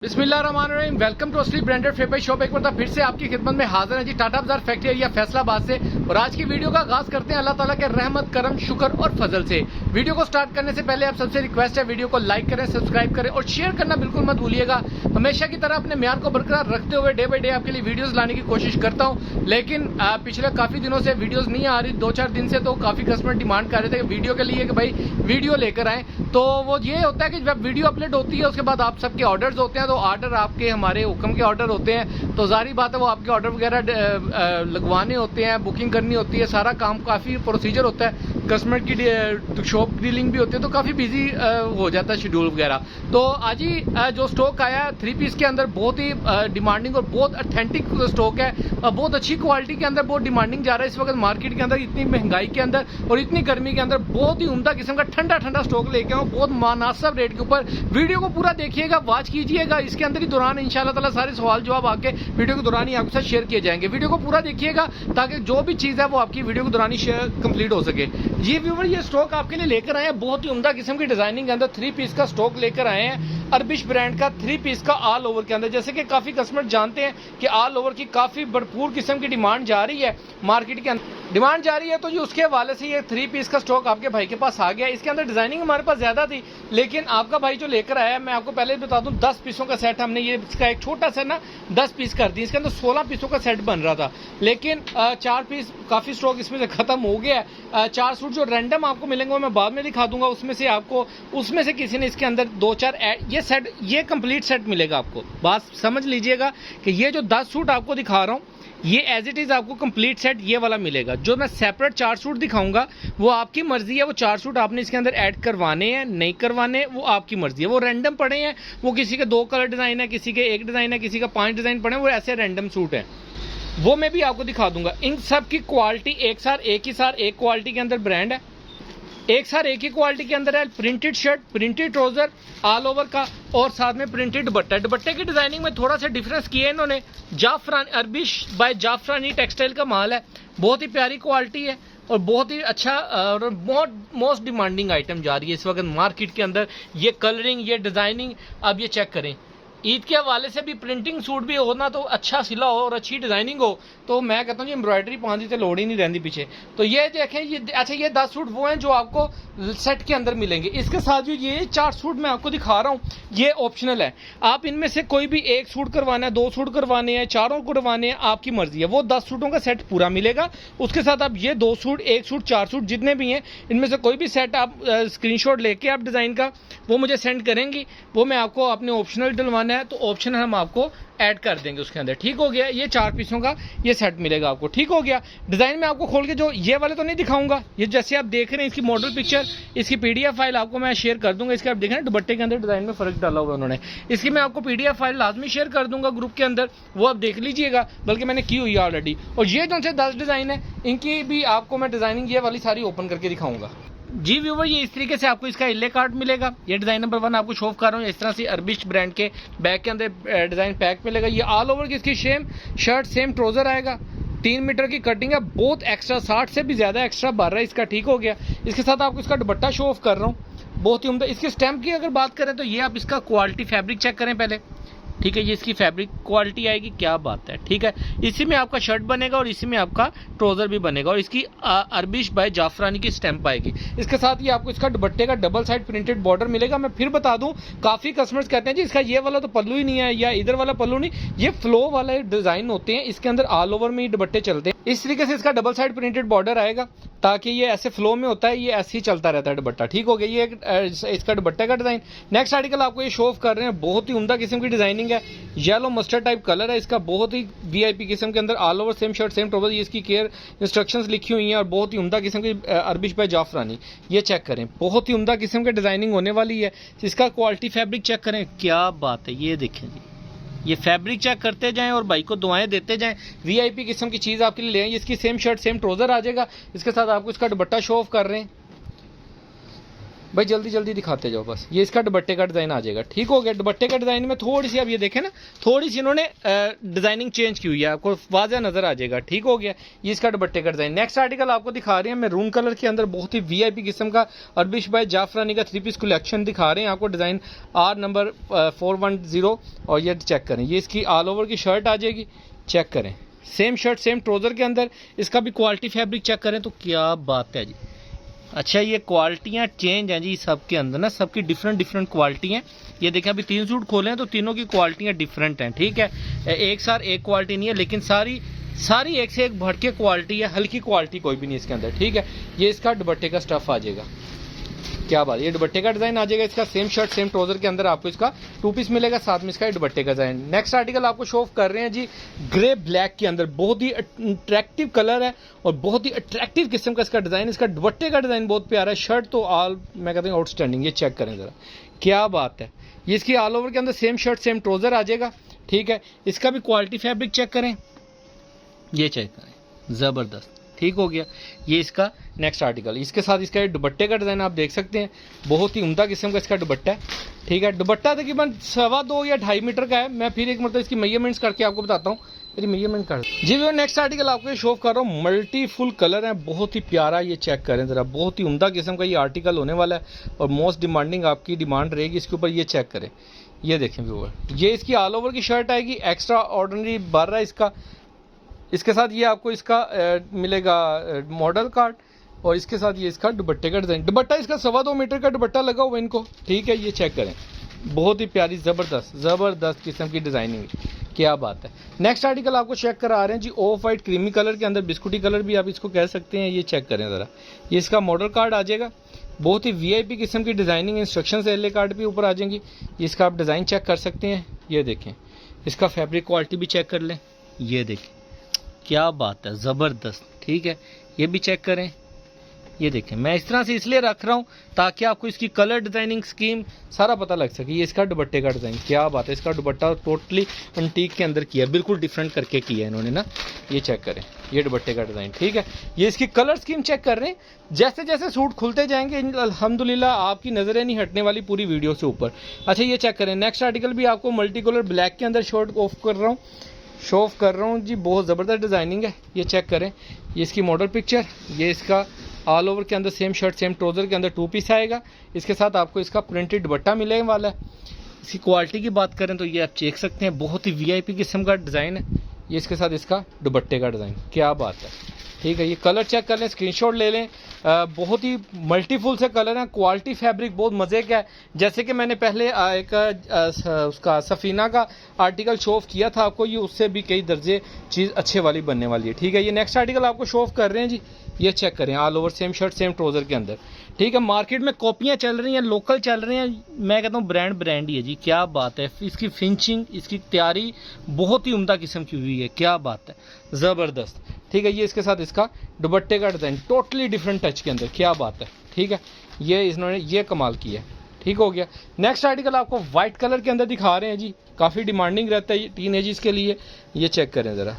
बिस्मिल्लाहिर्रहमानिर्रहीम। Welcome to असली branded favour shop. एक बार फिर से आपकी खिदमत में हाजिर है जी, टाटा बाजार फैक्ट्री एरिया फैसलाबाद से। और आज की वीडियो का आगाज करते हैं अल्लाह ताला के रहमत करम शुक्र और फजल से। वीडियो को स्टार्ट करने से पहले आप सबसे रिक्वेस्ट है, वीडियो को लाइक करें, सब्सक्राइब करें और शेयर करना बिल्कुल मत भूलिएगा। हमेशा की तरह अपने म्यार को बरकरार रखते हुए डे बाई डे आपके लिए वीडियोज लाने की कोशिश करता हूँ, लेकिन पिछले काफी दिनों से वीडियोज नहीं आ रही। 2-4 दिन से तो काफी कस्टमर डिमांड कर रहे थे वीडियो के लिए कि भाई वीडियो लेकर आए। तो वो ये होता है कि जब वीडियो अपलोड होती है उसके बाद आप सबके ऑर्डर्स होते हैं, तो ऑर्डर आपके हमारे हुक्म के ऑर्डर होते हैं, तो जारी बात है वो आपके ऑर्डर वगैरह लगवाने होते हैं, बुकिंग करनी होती है, सारा काम काफ़ी प्रोसीजर होता है, कस्टमर की शॉप डीलिंग भी होती है, तो काफ़ी बिजी हो जाता है शेड्यूल वगैरह। तो आज ही जो स्टॉक आया 3 पीस के अंदर बहुत ही डिमांडिंग और बहुत ऑथेंटिक स्टॉक है, बहुत अच्छी क्वालिटी के अंदर बहुत डिमांडिंग जा रहा है इस वक्त मार्केट के अंदर। इतनी महंगाई के अंदर और इतनी गर्मी के अंदर बहुत ही उम्दा किस्म का ठंडा ठंडा स्टॉक लेके आऊँ बहुत मुनासिब रेट के ऊपर। वीडियो को पूरा देखिएगा, वॉच कीजिएगा, इसके अंदर ही दौरान इंशाल्लाह ताला सारे सवाल जवाब आके वीडियो के दौरान ही आपके साथ शेयर किए जाएंगे। वीडियो को पूरा देखिएगा ताकि जो भी चीज़ है वो आपकी वीडियो के दौरान ही कंप्लीट हो सके। ये व्यूवर ये स्टॉक आपके लिए लेकर आए हैं, बहुत ही उम्दा किस्म की डिजाइनिंग के अंदर 3 पीस का स्टॉक लेकर आए हैं। अरबिश ब्रांड का 3 पीस का ऑल ओवर के अंदर, जैसे कि काफी कस्टमर जानते हैं कि ऑल ओवर की काफी भरपूर किस्म की डिमांड जा रही है मार्केट के अंदर, डिमांड जा रही है। तो ये उसके हवाले से ये 3 पीस का स्टॉक आपके भाई के पास आ गया। इसके अंदर डिजाइनिंग हमारे पास ज्यादा थी, लेकिन आपका भाई जो लेकर आया, मैं आपको पहले बता दूं 10 पीसों का सेट हमने ये इसका एक छोटा सा ना 10 पीस कर दी। इसके अंदर 16 पीसों का सेट बन रहा था, लेकिन 4 पीस काफी स्टॉक इसमें से खत्म हो गया है। 4 सूट जो रैंडम आपको मिलेंगे वो मैं बाद में दिखा दूंगा, उसमें से आपको उसमें से किसी ने इसके अंदर 2-4 ये सेट, ये कंप्लीट सेट मिलेगा आपको। बात समझ लीजिएगा कि ये जो 10 सूट आपको दिखा रहा हूँ ये एज इट इज आपको कंप्लीट सेट ये वाला मिलेगा। जो मैं सेपरेट 4 सूट दिखाऊंगा वो आपकी मर्जी है, वो 4 सूट आपने इसके अंदर ऐड करवाने हैं नहीं करवाने वो आपकी मर्जी है। वो रैंडम पड़े हैं, वो किसी के 2 कलर डिजाइन है, किसी के 1 डिजाइन है, किसी का 5 डिजाइन पड़े हैं, वो ऐसे रैंडम सूट है, वो मैं भी आपको दिखा दूंगा। इन सब की क्वालिटी एक ही साथ एक क्वालिटी के अंदर ब्रांड है, एक साथ एक ही क्वालिटी के अंदर है। Printed shirt, printed trouser all over का, और साथ में प्रिंटेड दुपट्टा। दुपट्टे की डिजाइनिंग में थोड़ा सा डिफरेंस किया है इन्होंने। जाफरानी, अरबिश बाय जाफरानी टेक्सटाइल का माल है, बहुत ही प्यारी क्वालिटी है और बहुत ही अच्छा और मोस्ट डिमांडिंग आइटम जा रही है इस वक्त मार्केट के अंदर। ये कलरिंग, ये डिजाइनिंग, अब ये चेक करें। ईद के हवाले से भी प्रिंटिंग सूट भी होना तो अच्छा सिला हो और अच्छी डिजाइनिंग हो, तो मैं कहता हूँ जी एम्ब्रॉयडरी पानी से लोड ही नहीं रहती पीछे। तो ये देखें, ये अच्छा ये 10 सूट वो हैं जो आपको सेट के अंदर मिलेंगे। इसके साथ जो ये 4 सूट मैं आपको दिखा रहा हूँ ये ऑप्शनल है, आप इनमें से कोई भी 1 सूट करवाना है, 2 सूट करवाने हैं, 4 करवाने हैं, आपकी मर्जी है। वो 10 सूटों का सेट पूरा मिलेगा, उसके साथ आप ये 2 सूट, 1 सूट, 4 सूट जितने भी हैं इनमें से कोई भी सेट आप स्क्रीनशॉट लेके आप डिजाइन का वो मुझे सेंड करेंगी, वो मैं आपको अपने ऑप्शनल डलवाना है तो ऑप्शन हम आपको ऐड कर देंगे उसके अंदर। ठीक हो गया, ये 4 पीसों का ये सेट मिलेगा आपको। ठीक हो गया। डिजाइन में आपको खोल के जो ये वाले तो नहीं दिखाऊंगा, ये जैसे आप देख रहे हैं इसकी मॉडल पिक्चर, इसकी पीडीएफ फाइल आपको मैं शेयर कर दूंगा। इसके आप देख रहे हैं दुपट्टे के अंदर डिजाइन में फर्क डाला हुआ उन्होंने, इसकी मैं आपको पीडीएफ फाइल लाजमी शेयर कर दूंगा ग्रुप के अंदर, वो आप देख लीजिएगा, बल्कि मैंने की हुई है ऑलरेडी। और ये जो से 10 डिजाइन है इनकी भी आपको मैं डिजाइनिंग ये वाली सारी ओपन करके दिखाऊंगा जी व्यूवर। ये इस तरीके से आपको इसका इले कार्ड मिलेगा। ये डिजाइन नंबर 1 आपको शो कर रहा हूँ, इस तरह से अरबिश ब्रांड के बैक के अंदर डिजाइन पैक मिलेगा। ये ऑल ओवर की इसकी सेम शर्ट, सेम ट्राउजर आएगा, 3 मीटर की कटिंग है, बहुत एक्स्ट्रा 60 से भी ज्यादा एक्स्ट्रा भर रहा है इसका। ठीक हो गया। इसके साथ आपको इसका दुपट्टा शो ऑफ कर रहा हूँ, बहुत ही उम्दा। इसके स्टैम्प की अगर बात करें तो ये आप इसका क्वालिटी फैब्रिक चेक करें पहले। ठीक है, ये इसकी फैब्रिक क्वालिटी आएगी, क्या बात है। ठीक है, इसी में आपका शर्ट बनेगा और इसी में आपका ट्राउजर भी बनेगा, और इसकी अरबिश बाय जाफरानी की स्टैंप आएगी। इसके साथ ये आपको इसका दुपट्टे का डबल साइड प्रिंटेड बॉर्डर मिलेगा। मैं फिर बता दूं, काफी कस्टमर्स कहते हैं जी इसका ये वाला तो पल्लू ही नहीं है या इधर वाला पल्लू नहीं, ये फ्लो वाले डिजाइन होते हैं, इसके अंदर ऑल ओवर में ही दुपट्टे चलते हैं। इस तरीके से इसका डबल साइड प्रिंटेड बॉर्डर आएगा, ताकि ये ऐसे फ्लो में होता है, ये ऐसे ही चलता रहता है दुपट्टा। ठीक हो गया, ये इसका दुपट्टे का डिजाइन। नेक्स्ट आर्टिकल आपको ये शो ऑफ कर रहे हैं, बहुत ही उम्दा किस्म की डिजाइनिंग है, येलो मस्टर्ड टाइप कलर है इसका, बहुत ही वीआईपी किस्म के अंदर all over same shirt same trouser, ये इसकी केयर इंस्ट्रक्शंस लिखी हुई हैं, और बहुत ही उम्दा किस्म की अरबिश बाय जाफरानी। ये चेक करें, बहुत ही उम्दा किस्म की डिजाइनिंग होने वाली है। इसका क्वालिटी फैब्रिक चेक करें, क्या बात है। ये देखें जी, ये फैब्रिक चेक करते जाएं और भाई को दुआएं देते जाएं। वीआईपी किस्म की चीज आपके लिए ले आए। इसकी सेम शर्ट सेम ट्राउजर आ जाएगा, इसके साथ आपको इसका दुपट्टा शो ऑफ कर रहे हैं। भाई जल्दी जल्दी दिखाते जाओ बस। ये इसका दुपट्टे का डिज़ाइन आ जाएगा, ठीक हो गया। दुपट्टे का डिज़ाइन में थोड़ी सी, अब ये देखें ना, थोड़ी सी इन्होंने डिज़ाइनिंग चेंज की हुई है, आपको वाज़ह नज़र आ जाएगा, ठीक हो गया। ये इसका दुपट्टे का डिज़ाइन। नेक्स्ट आर्टिकल आपको दिखा रहे हैं मैरून कलर के अंदर, बहुत ही वीआईपी किस्म का अरबिश बाय जाफरानी का 3 पीस कलेक्शन दिखा रहे हैं आपको। डिज़ाइन R नंबर 410, और ये चेक करें, ये इसकी ऑल ओवर की शर्ट आ जाएगी, चेक करें। सेम शर्ट सेम ट्राउज़र के अंदर, इसका भी क्वालिटी फैब्रिक चेक करें तो क्या बात है जी। अच्छा, ये क्वालिटियाँ चेंज हैं जी सबके अंदर ना, सबकी डिफरेंट क्वालिटी हैं। ये देखें, अभी 3 सूट खोले हैं तो तीनों की क्वालिटियाँ डिफरेंट हैं, ठीक है। एक साथ एक क्वालिटी नहीं है, लेकिन सारी एक से एक बढ़ के क्वालिटी है, हल्की क्वालिटी कोई भी नहीं इसके अंदर, ठीक है। ये इसका दुपट्टे का स्टफ आ जाएगा, क्या बात है। ये दुपट्टे का डिज़ाइन आ जाएगा इसका, सेम शर्ट सेम ट्राउज़र के अंदर आपको इसका 2 पीस मिलेगा, साथ में इसका दुपट्टे का डिज़ाइन। नेक्स्ट आर्टिकल आपको शो ऑफ कर रहे हैं जी ग्रे ब्लैक के अंदर, बहुत ही अट्रैक्टिव कलर है और बहुत ही अट्रैक्टिव किस्म का इसका डिज़ाइन। इसका दुपट्टे का डिज़ाइन बहुत प्यारा है, शर्ट तो मैं कहता हूँ आउटस्टैंडिंग। ये चेक करें ज़रा, क्या बात है। ये इसकी ऑल ओवर के अंदर सेम शर्ट सेम ट्राउज़र आ जाएगा, ठीक है। इसका भी क्वालिटी फैब्रिक चेक करें, ये चेक करें, ज़बरदस्त, ठीक हो गया। ये इसका नेक्स्ट आर्टिकल, इसके साथ इसका दुपट्टे का डिज़ाइन आप देख सकते हैं, बहुत ही उम्दा किस्म का इसका दुपट्टा है, ठीक है। दुपट्टा तकरीबन 2.25 या 2.5 मीटर का है। मैं फिर एक मतलब इसकी मेजरमेंट्स करके आपको बताता हूँ, मेरी मेजरमेंट कर जी। वो नेक्स्ट आर्टिकल आपको शो कर रहा हूँ, मल्टी फुल कलर है, बहुत ही प्यारा। ये चेक करें ज़रा, बहुत ही उम्दा किस्म का ये आर्टिकल होने वाला है और मोस्ट डिमांडिंग आपकी डिमांड रहेगी इसके ऊपर। ये चेक करें, ये देखें व्यूअर, ये इसकी ऑल ओवर की शर्ट आएगी, एक्स्ट्रा ऑर्डिनरी बार है इसका। इसके साथ ये आपको इसका मिलेगा मॉडल कार्ड, और इसके साथ ये इसका दुपट्टे का डिज़ाइन। दुपट्टा इसका 2.25 मीटर का दुपट्टा लगा हुआ इनको, ठीक है। ये चेक करें, बहुत ही प्यारी ज़बरदस्त किस्म की डिज़ाइनिंग, क्या बात है। नेक्स्ट आर्टिकल आपको चेक करा रहे हैं जी, ऑफ वाइट क्रीमी कलर के अंदर, बिस्कुटी कलर भी आप इसको कह सकते हैं। ये चेक करें ज़रा, ये इसका मॉडल कार्ड आ जाएगा, बहुत ही वीआईपी किस्म की डिज़ाइनिंग। इंस्ट्रक्शन एल कार्ड भी ऊपर आ जाएंगी, इसका आप डिज़ाइन चेक कर सकते हैं। ये देखें, इसका फैब्रिक क्वालिटी भी चेक कर लें, ये देखें, क्या बात है, ज़बरदस्त, ठीक है। ये भी चेक करें, ये देखें। मैं इस तरह से इसलिए रख रहा हूँ ताकि आपको इसकी कलर डिज़ाइनिंग स्कीम सारा पता लग सके। ये इसका दुपट्टे का डिज़ाइन, क्या बात है। इसका दुपट्टा टोटली एंटीक के अंदर किया है, बिल्कुल डिफरेंट करके किया है इन्होंने ना। ये चेक करें, ये दुपट्टे का डिज़ाइन, ठीक है। ये इसकी कलर स्कीम चेक कर रहे हैं, जैसे जैसे सूट खुलते जाएंगे अल्हम्दुलिल्लाह आपकी नज़रें नहीं हटने वाली पूरी वीडियो से ऊपर। अच्छा, ये चेक करें, नेक्स्ट आर्टिकल भी आपको मल्टी कलर ब्लैक के अंदर शो ऑफ कर रहा हूँ जी, बहुत ज़बरदस्त डिज़ाइनिंग है। ये चेक करें, ये इसकी मॉडल पिक्चर, ये इसका ऑल ओवर के अंदर सेम शर्ट सेम ट्राउज़र के अंदर 2 पीस आएगा। इसके साथ आपको इसका प्रिंटेड दुपट्टा मिलने वाला है। इसकी क्वालिटी की बात करें तो ये आप देख सकते हैं, बहुत ही वीआईपी किस्म का डिज़ाइन है। ये इसके साथ इसका दुपट्टे का डिज़ाइन, क्या बात है, ठीक है। ये कलर चेक कर लें, स्क्रीनशॉट ले लें, बहुत ही मल्टीफुल से कलर हैं। क्वालिटी फैब्रिक बहुत मज़े का है, जैसे कि मैंने पहले एक उसका सफ़ीना का आर्टिकल शो ऑफ किया था आपको, ये उससे भी कई दर्जे चीज़ अच्छे वाली बनने वाली है, ठीक है। ये नेक्स्ट आर्टिकल आपको शो ऑफ कर रहे हैं जी, ये चेक करें, all over same shirt same trouser के अंदर, ठीक है। मार्केट में कॉपियाँ चल रही हैं, लोकल चल रही हैं, मैं कहता हूँ ब्रांड ही है जी, क्या बात है। इसकी फिनिशिंग, इसकी तैयारी बहुत ही उम्दा किस्म की हुई है, क्या बात है, ज़बरदस्त, ठीक है। ये इसके साथ इसका दुपट्टे का डिज़ाइन टोटली डिफरेंट टच के अंदर, क्या बात है, ठीक है। ये इन्होंने ये कमाल किया है, ठीक हो गया। नेक्स्ट आर्टिकल आपको वाइट कलर के अंदर दिखा रहे हैं जी, काफ़ी डिमांडिंग रहता है टीन एजिस के लिए। ये चेक करें ज़रा,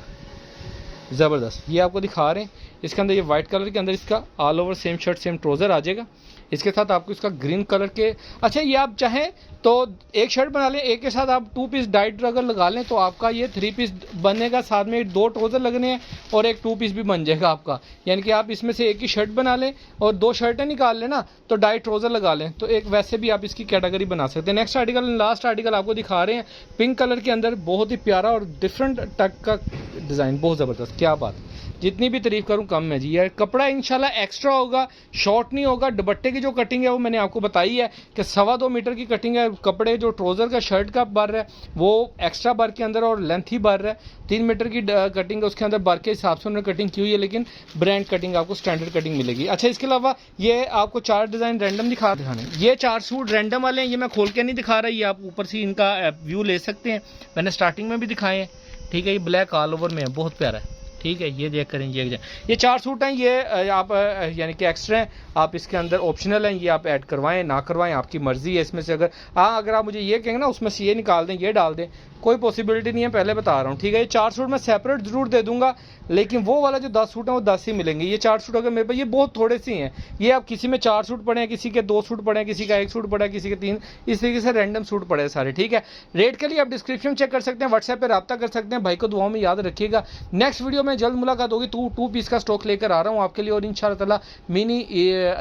ज़बरदस्त, ये आपको दिखा रहे हैं। इसके अंदर ये वाइट कलर के अंदर इसका all over same shirt same trouser आ जाएगा। इसके साथ आपको इसका ग्रीन कलर के, अच्छा ये आप चाहें तो एक शर्ट बना लें, एक के साथ आप 2 पीस डाइट अगर लगा लें तो आपका ये 3 पीस बनेगा, साथ में 2 ट्राउज़र लगने हैं और एक 2 पीस भी बन जाएगा आपका। यानी कि आप इसमें से एक ही शर्ट बना लें और 2 शर्टें निकाल लें ना, तो डाइट ट्राउज़र लगा लें, तो एक वैसे भी आप इसकी कैटेगरी बना सकते हैं। नेक्स्ट आर्टिकल, लास्ट आर्टिकल आपको दिखा रहे हैं पिंक कलर के अंदर, बहुत ही प्यारा और डिफरेंट टक का डिज़ाइन, बहुत ज़बरदस्त, क्या बात। जितनी भी तारीफ करूं कम है जी। यार कपड़ा इंशाल्लाह एक्स्ट्रा होगा, शॉर्ट नहीं होगा। दुपट्टे की जो कटिंग है वो मैंने आपको बताई है कि 2.25 मीटर की कटिंग है। कपड़े जो ट्राउज़र का शर्ट का बर है वो एक्स्ट्रा बर के अंदर और लेंथ ही बर है। 3 मीटर की कटिंग है, उसके अंदर बर के हिसाब से उन्होंने कटिंग की हुई है, लेकिन ब्रांड कटिंग आपको स्टैंडर्ड कटिंग मिलेगी। अच्छा, इसके अलावा ये आपको 4 डिज़ाइन रैंडम दिखाने, ये 4 सूट रैंडम वाले हैं, ये मैं खोल के नहीं दिखा रहा, ये आप ऊपर से इनका व्यू ले सकते हैं, मैंने स्टार्टिंग में भी दिखाए हैं, ठीक है। ये ब्लैक ऑल ओवर में है, बहुत प्यारा है, ठीक है। ये देख करें, ये 4 सूट हैं, ये आप यानी कि एक्स्ट्रा हैं, आप इसके अंदर ऑप्शनल हैं, ये आप ऐड करवाएं ना करवाएं आपकी मर्जी है इसमें से। अगर आप मुझे ये कहेंगे ना उसमें से ये निकाल दें ये डाल दें कोई पॉसिबिलिटी नहीं है, पहले बता रहा हूँ, ठीक है। ये 4 सूट मैं सेपरेट जरूर दे दूंगा, लेकिन वो वाला जो 10 सूट है वो 10 ही मिलेंगे। ये 4 सूट अगर मेरे पास, ये बहुत थोड़े से हैं, ये आप किसी में 4 सूट पड़े हैं, किसी के 2 सूट पड़े हैं, किसी का 1 सूट पड़ा है, किसी के 3, इस तरीके से रैंडम सूट पड़े हैं सारे, ठीक है। रेट के लिए आप डिस्क्रिप्शन चेक कर सकते हैं, व्हाट्सएप पे रब्ता कर सकते हैं। भाई को दुआओं में याद रखिएगा। नेक्स्ट वीडियो में जल्द मुलाकात होगी। 2 पीस का स्टॉक लेकर आ रहा हूँ आपके लिए, और इंशाल्लाह ताला मिनी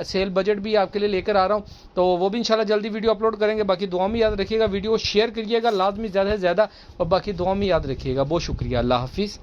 सेल बजट भी आपके लिए लेकर आ रहा हूँ, तो वो भी इंशाल्लाह जल्दी वीडियो अपलोड करेंगे। बाकी दुआ में याद रखिएगा, वीडियो शेयर करिएगा लाजमी ज़्यादा से ज़्यादा, और बाकी दुआ में याद रखिएगा। बहुत शुक्रिया, अल्लाह हाफिज़।